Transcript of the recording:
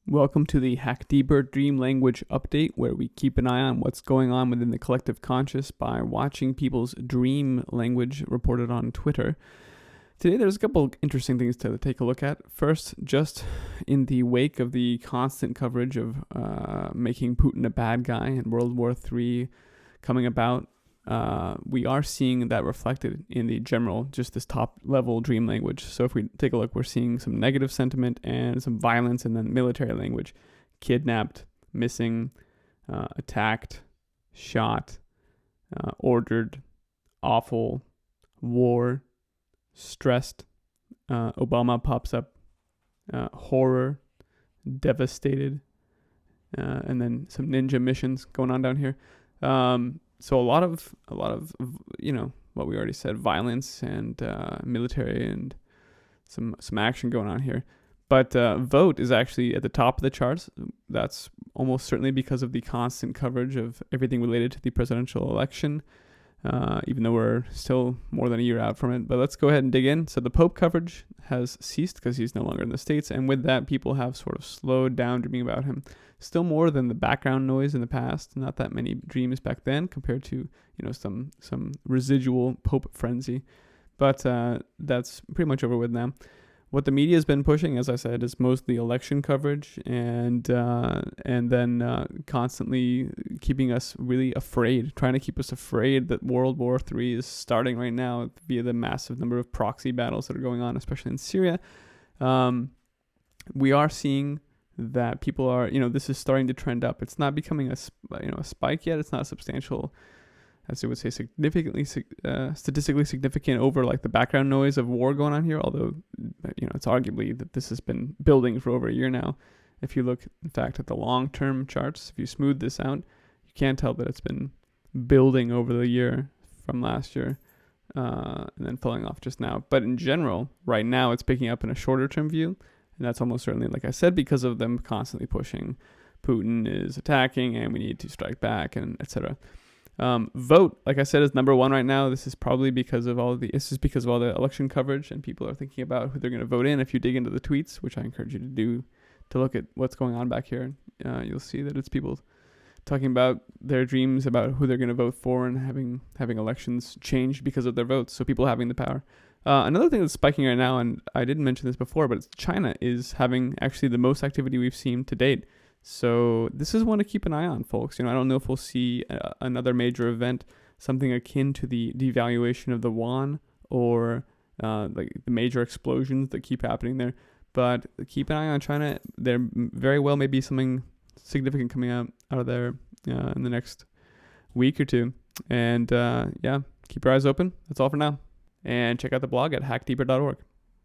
Welcome to the Hack Deeper Dream Language Update, where we keep an eye on what's going on within the collective conscious by watching people's dream language reported on Twitter. Today there's a couple interesting things to take a look at. First, just in the wake of the constant coverage of making Putin a bad guy and World War III coming about, we are seeing that reflected in the general, just this top level dream language. So if we take a look, we're seeing some negative sentiment and some violence, and then military language: kidnapped, missing, attacked, shot, ordered, awful, war, stressed. Obama pops up, horror, devastated, and then some ninja missions going on down here. So a lot of what we already said, violence and military and some action going on here. But vote is actually at the top of the charts. That's almost certainly because of the constant coverage of everything related to the presidential election, even though we're still more than a year out from it. But let's go ahead and dig in. So the Pope coverage has ceased because he's no longer in the States, and with that, people have sort of slowed down dreaming about him. Still more than the background noise in the past. Not that many dreams back then compared to some residual Pope frenzy, but that's pretty much over with now. What the media has been pushing, as I said, is mostly election coverage and then constantly keeping us really afraid, trying to keep us afraid that World War III is starting right now via the massive number of proxy battles that are going on, especially in Syria. We are seeing that people are, this is starting to trend up. It's not becoming a spike yet. It's not substantial, as I would say, significantly statistically significant over like the background noise of war going on here. Although, it's arguably that this has been building for over a year now. If you look, in fact, at the long-term charts, if you smooth this out, you can't tell that it's been building over the year from last year and then falling off just now. But in general, right now, it's picking up in a shorter-term view. And that's almost certainly, like I said, because of them constantly pushing Putin is attacking and we need to strike back, and etc. Vote, like I said, is number one right now. This is probably because of all the election coverage, and people are thinking about who they're going to vote in. If you dig into the tweets, which I encourage you to do, to look at what's going on back here, you'll see that it's people talking about their dreams about who they're going to vote for and having elections changed because of their votes. So people having the power. Another thing that's spiking right now, and I didn't mention this before, but China is having actually the most activity we've seen to date. So this is one to keep an eye on, folks. I don't know if we'll see another major event, something akin to the devaluation of the yuan or like the major explosions that keep happening there. But keep an eye on China. There very well may be something significant coming out of there in the next week or two. And keep your eyes open. That's all for now. And check out the blog at hackdeeper.org.